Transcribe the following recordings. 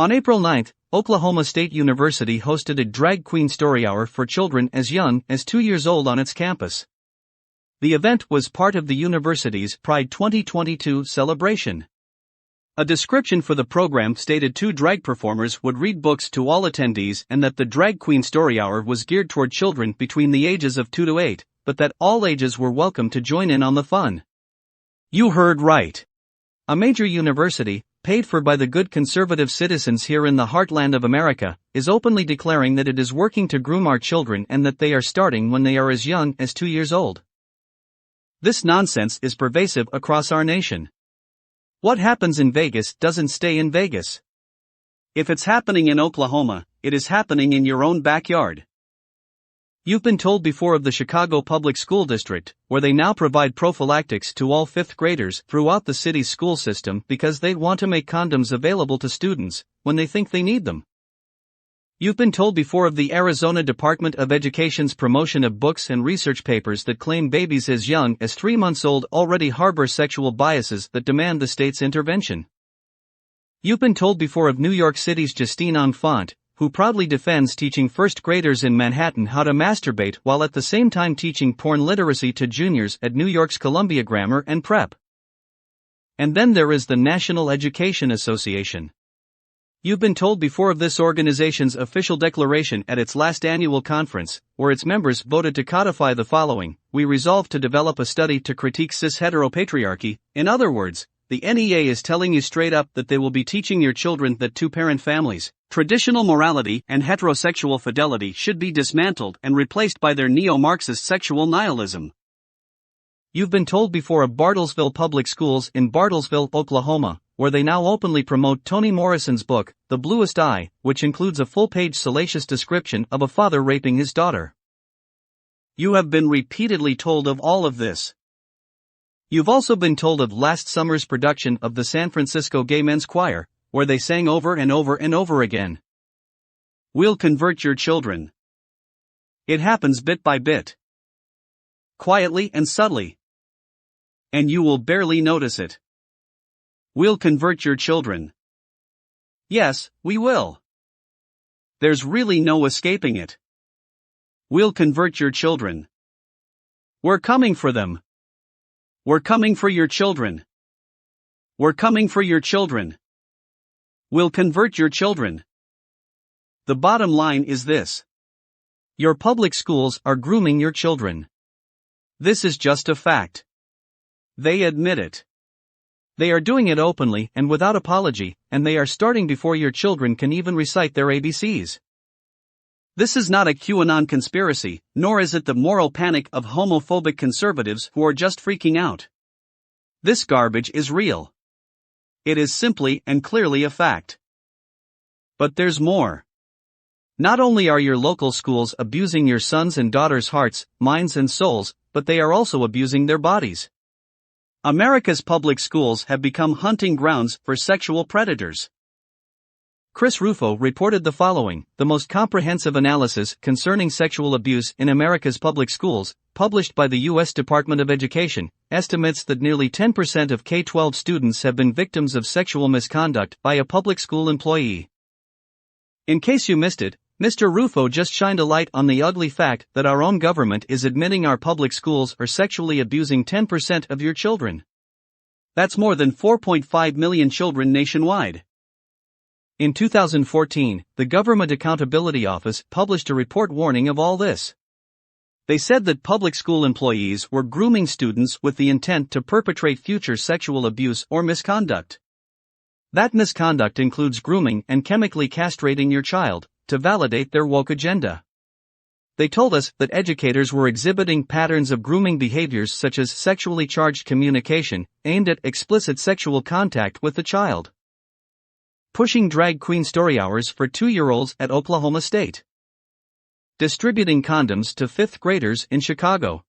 On April 9, Oklahoma State University hosted a drag queen story hour for children as young as 2 years old on its campus. The event was part of the university's Pride 2022 celebration. A description for the program stated 2 drag performers would read books to all attendees and that the drag queen story hour was geared toward children between the ages of 2 to 8, but that all ages were welcome to join in on the fun. You heard right. A major university, paid for by the good conservative citizens here in the heartland of America, is openly declaring that it is working to groom our children and that they are starting when they are as young as 2 years old. This nonsense is pervasive across our nation. What happens in Vegas doesn't stay in Vegas. If it's happening in Oklahoma, it is happening in your own backyard. You've been told before of the Chicago Public School District, where they now provide prophylactics to all 5th graders throughout the city's school system because they want to make condoms available to students when they think they need them. You've been told before of the Arizona Department of Education's promotion of books and research papers that claim babies as young as 3 months old already harbor sexual biases that demand the state's intervention. You've been told before of New York City's Justine Enfant, who proudly defends teaching 1st graders in Manhattan how to masturbate while at the same time teaching porn literacy to juniors at New York's Columbia Grammar and Prep. And then there is the National Education Association. You've been told before of this organization's official declaration at its last annual conference, where its members voted to codify the following: we resolve to develop a study to critique cis-heteropatriarchy. In other words, the NEA is telling you straight up that they will be teaching your children that 2-parent families, traditional morality and heterosexual fidelity should be dismantled and replaced by their neo-Marxist sexual nihilism. You've been told before of Bartlesville Public Schools in Bartlesville, Oklahoma, where they now openly promote Toni Morrison's book, The Bluest Eye, which includes a full-page salacious description of a father raping his daughter. You have been repeatedly told of all of this. You've also been told of last summer's production of the San Francisco Gay Men's Choir, where they sang over and over and over again, "We'll convert your children." It happens bit by bit, quietly and subtly, and you will barely notice it. We'll convert your children. Yes, we will. There's really no escaping it. We'll convert your children. We're coming for them. We're coming for your children. We're coming for your children. We'll convert your children. The bottom line is this: your public schools are grooming your children. This is just a fact. They admit it. They are doing it openly and without apology, and they are starting before your children can even recite their ABCs. This is not a QAnon conspiracy, nor is it the moral panic of homophobic conservatives who are just freaking out. This garbage is real. It is simply and clearly a fact. But there's more. Not only are your local schools abusing your sons' and daughters' hearts, minds and souls, but they are also abusing their bodies. America's public schools have become hunting grounds for sexual predators. Chris Rufo reported the following: the most comprehensive analysis concerning sexual abuse in America's public schools, published by the U.S. Department of Education, estimates that nearly 10% of K-12 students have been victims of sexual misconduct by a public school employee. In case you missed it, Mr. Rufo just shined a light on the ugly fact that our own government is admitting our public schools are sexually abusing 10% of your children. That's more than 4.5 million children nationwide. In 2014, the Government Accountability Office published a report warning of all this. They said that public school employees were grooming students with the intent to perpetrate future sexual abuse or misconduct. That misconduct includes grooming and chemically castrating your child to validate their woke agenda. They told us that educators were exhibiting patterns of grooming behaviors such as sexually charged communication aimed at explicit sexual contact with the child. Pushing drag queen story hours for 2-year-olds at Oklahoma State. Distributing condoms to 5th graders in Chicago.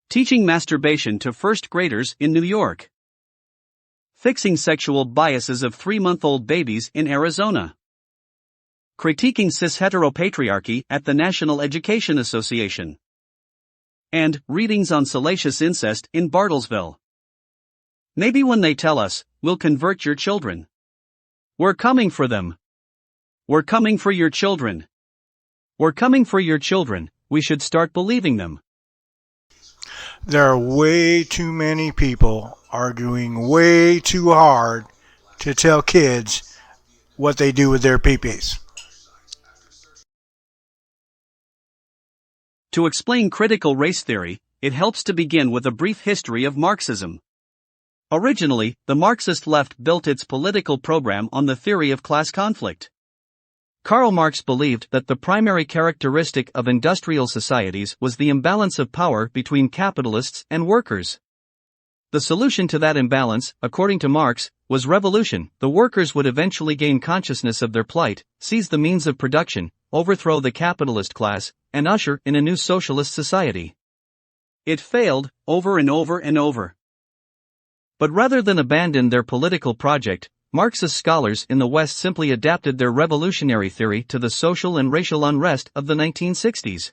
Teaching masturbation to 1st graders in New York. Fixing sexual biases of 3-month-old babies in Arizona. Critiquing cis-heteropatriarchy at the National Education Association. And readings on salacious incest in Bartlesville. Maybe when they tell us, we'll convert your children, We're coming for them. We're coming for your children. We're coming for your children. We should start believing them. There are way too many people arguing way too hard to tell kids what they do with their peepees. To explain critical race theory, it helps to begin with a brief history of Marxism. Originally, the Marxist left built its political program on the theory of class conflict. Karl Marx believed that the primary characteristic of industrial societies was the imbalance of power between capitalists and workers. The solution to that imbalance, according to Marx, was revolution. The workers would eventually gain consciousness of their plight, seize the means of production, overthrow the capitalist class, and usher in a new socialist society. It failed, over and over and over. But rather than abandon their political project, Marxist scholars in the West simply adapted their revolutionary theory to the social and racial unrest of the 1960s.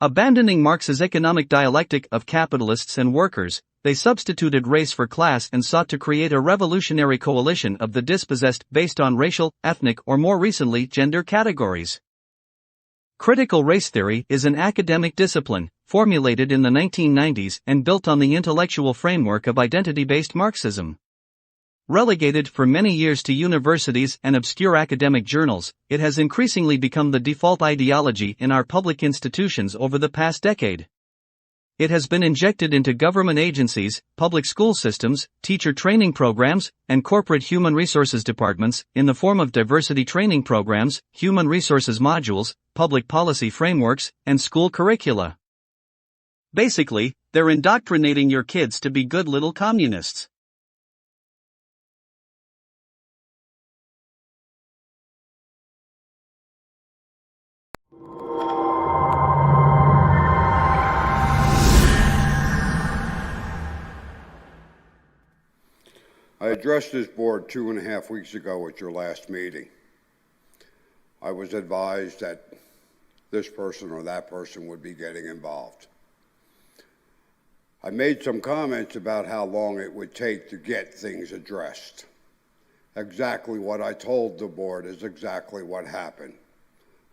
Abandoning Marx's economic dialectic of capitalists and workers, they substituted race for class and sought to create a revolutionary coalition of the dispossessed based on racial, ethnic, or more recently, gender categories. Critical race theory is an academic discipline, formulated in the 1990s and built on the intellectual framework of identity-based Marxism. Relegated for many years to universities and obscure academic journals, it has increasingly become the default ideology in our public institutions over the past decade. It has been injected into government agencies, public school systems, teacher training programs, and corporate human resources departments, in the form of diversity training programs, human resources modules, public policy frameworks, and school curricula. Basically, they're indoctrinating your kids to be good little communists. I addressed this board 2.5 weeks ago at your last meeting. I was advised that this person or that person would be getting involved. I made some comments about how long it would take to get things addressed. Exactly what I told the board is exactly what happened.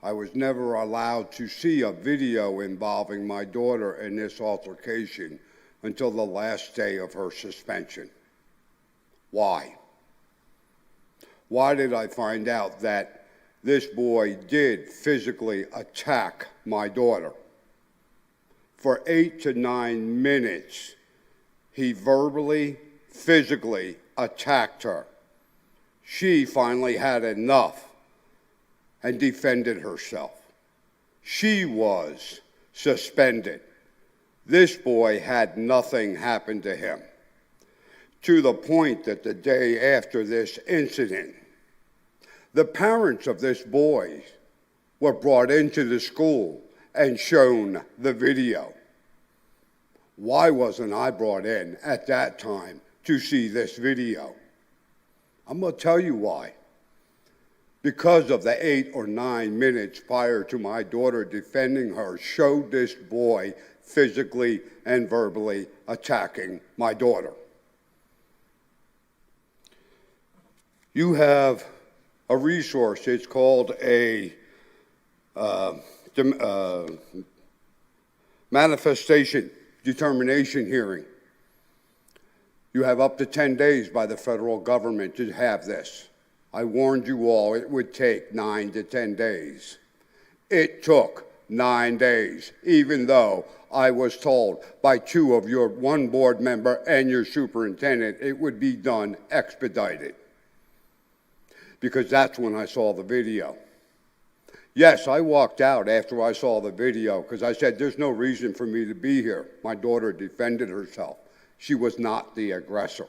I was never allowed to see a video involving my daughter in this altercation until the last day of her suspension. Why? Why did I find out that this boy did physically attack my daughter? For 8 to 9 minutes, he verbally, physically attacked her. She finally had enough and defended herself. She was suspended. This boy had nothing happen to him. To the point that the day after this incident, the parents of this boy were brought into the school and shown the video. Why wasn't I brought in at that time to see this video? I'm going to tell you why. Because of the 8 or 9 minutes prior to my daughter defending her showed this boy physically and verbally attacking my daughter. You have a resource, it's called a manifestation determination hearing. You have up to 10 days by the federal government to have this. I warned you all it would take 9 to 10 days. It took 9 days, even though I was told by one board member and your superintendent it would be done expedited. Because that's when I saw the video. Yes, I walked out after I saw the video because I said, there's no reason for me to be here. My daughter defended herself. She was not the aggressor.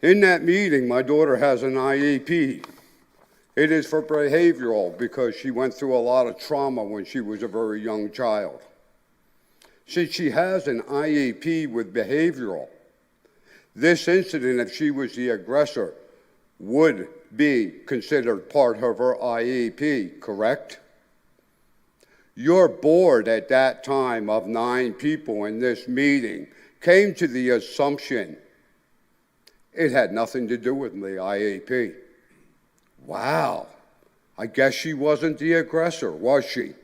In that meeting, my daughter has an IEP. It is for behavioral because she went through a lot of trauma when she was a very young child. Since she has an IEP with behavioral, this incident, if she was the aggressor, would be considered part of her IEP, correct? Your board at that time of 9 people in this meeting came to the assumption It had nothing to do with the IEP. Wow. I guess she wasn't the aggressor, was she?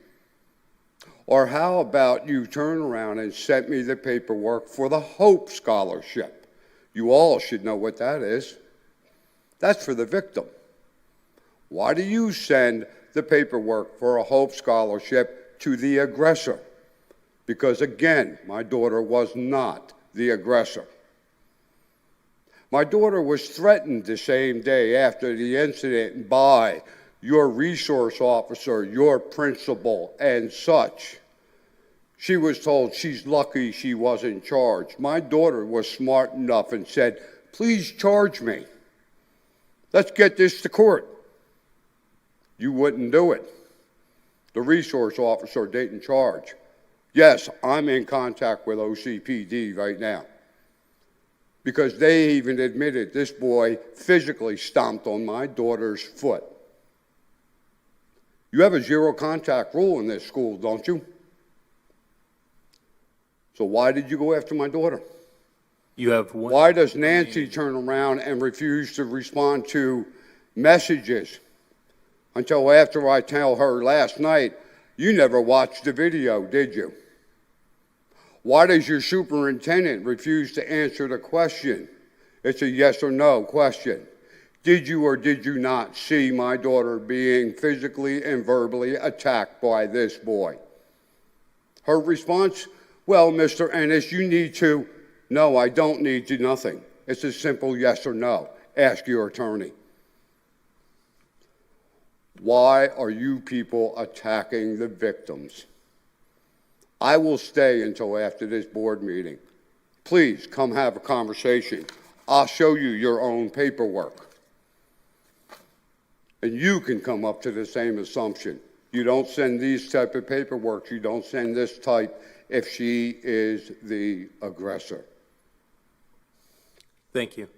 Or how about you turn around and sent me the paperwork for the Hope Scholarship? You all should know what that is. That's for the victim. Why do you send the paperwork for a Hope Scholarship to the aggressor? Because again, my daughter was not the aggressor. My daughter was threatened the same day after the incident by your resource officer, your principal, and such. She was told she's lucky she wasn't charged. My daughter was smart enough and said, please charge me. Let's get this to court. You wouldn't do it. The resource officer didn't charge. Yes, I'm in contact with OCPD right now because they even admitted this boy physically stomped on my daughter's foot. You have a zero contact rule in this school, don't you? So why did you go after my daughter? You have one. Why does Nancy turn around and refuse to respond to messages until after I tell her last night, you never watched the video, did you? Why does your superintendent refuse to answer the question? It's a yes or no question. Did you or did you not see my daughter being physically and verbally attacked by this boy? Her response, well, Mr. Ennis, you need to. No, I don't need to, nothing. It's a simple yes or no. Ask your attorney. Why are you people attacking the victims? I will stay until after this board meeting. Please come have a conversation. I'll show you your own paperwork. And you can come up to the same assumption. You don't send these type of paperwork. You don't send this type if she is the aggressor. Thank you.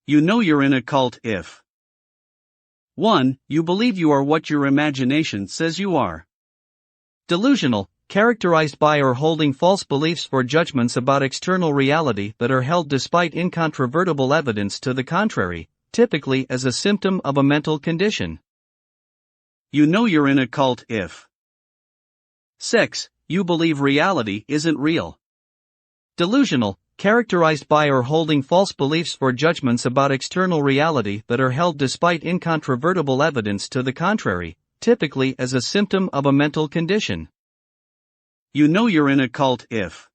You know you're in a cult if 1. You believe you are what your imagination says you are. Delusional, characterized by or holding false beliefs or judgments about external reality that are held despite incontrovertible evidence to the contrary, typically as a symptom of a mental condition. You know you're in a cult if 6. You believe reality isn't real. Delusional, characterized by or holding false beliefs or judgments about external reality that are held despite incontrovertible evidence to the contrary, typically as a symptom of a mental condition. You know you're in a cult if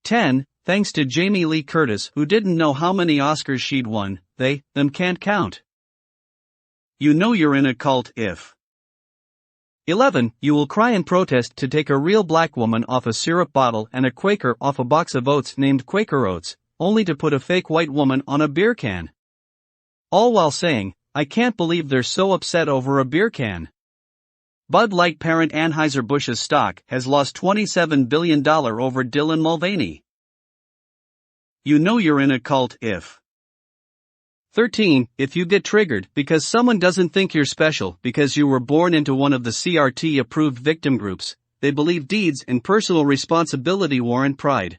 10. Thanks to Jamie Lee Curtis, who didn't know how many Oscars she'd won, them can't count. You know you're in a cult if 11. You will cry in protest to take a real black woman off a syrup bottle and a Quaker off a box of oats named Quaker Oats, only to put a fake white woman on a beer can. All while saying, I can't believe they're so upset over a beer can. Bud Light parent Anheuser-Busch's stock has lost $27 billion over Dylan Mulvaney. You know you're in a cult if 13. If you get triggered because someone doesn't think you're special because you were born into one of the CRT-approved victim groups, they believe deeds and personal responsibility warrant pride.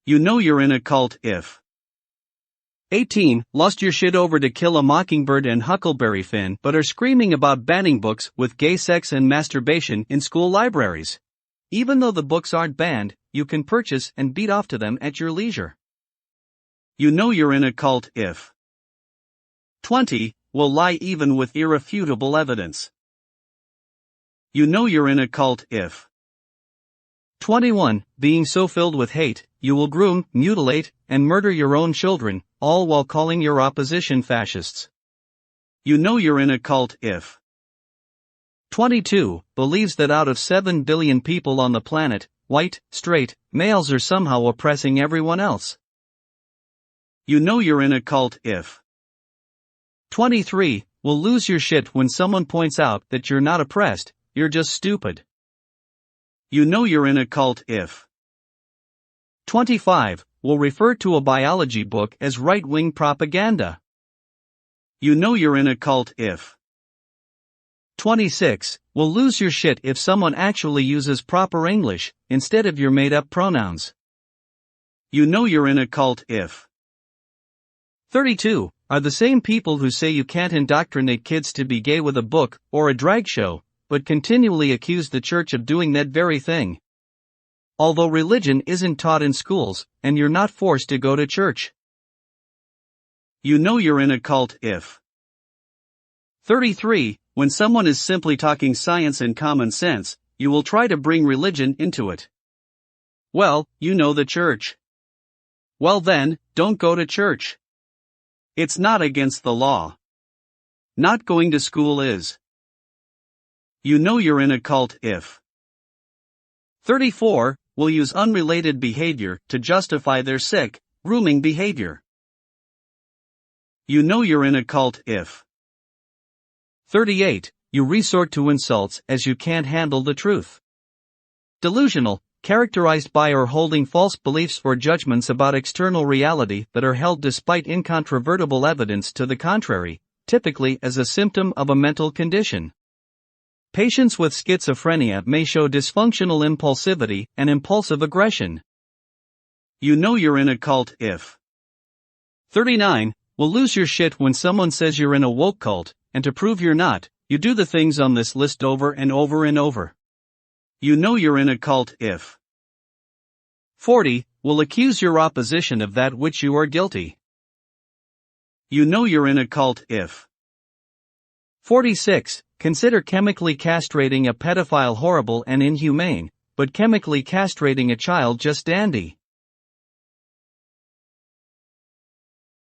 You know you're in a cult if 18. Lost your shit over To Kill a Mockingbird and Huckleberry Finn but are screaming about banning books with gay sex and masturbation in school libraries. Even though the books aren't banned, you can purchase and beat off to them at your leisure. You know you're in a cult if 20. Will lie even with irrefutable evidence. You know you're in a cult if 21. Being so filled with hate, you will groom, mutilate, and murder your own children, all while calling your opposition fascists. You know you're in a cult if 22. Believes that out of 7 billion people on the planet, white, straight, males are somehow oppressing everyone else. You know you're in a cult if 23. Will lose your shit when someone points out that you're not oppressed, you're just stupid. You know you're in a cult if 25. Will refer to a biology book as right-wing propaganda. You know you're in a cult if. 26. Will lose your shit if someone actually uses proper English instead of your made-up pronouns. You know you're in a cult if. 32. Are the same people who say you can't indoctrinate kids to be gay with a book or a drag show, but continually accuse the church of doing that very thing. Although religion isn't taught in schools, and you're not forced to go to church. You know you're in a cult if. 33. When someone is simply talking science and common sense, you will try to bring religion into it. Well, you know the church. Well then, don't go to church. It's not against the law. Not going to school is. You know you're in a cult if. 34. Will use unrelated behavior to justify their sick, grooming behavior. You know you're in a cult if. 38. You resort to insults as you can't handle the truth. Delusional, characterized by or holding false beliefs or judgments about external reality that are held despite incontrovertible evidence to the contrary, typically as a symptom of a mental condition. Patients with schizophrenia may show dysfunctional impulsivity and impulsive aggression. You know you're in a cult if. 39. Will lose your shit when someone says you're in a woke cult, and to prove you're not, you do the things on this list over and over and over. You know you're in a cult if. 40. Will accuse your opposition of that which you are guilty. You know you're in a cult if. 46. Consider chemically castrating a pedophile horrible and inhumane, but chemically castrating a child just dandy.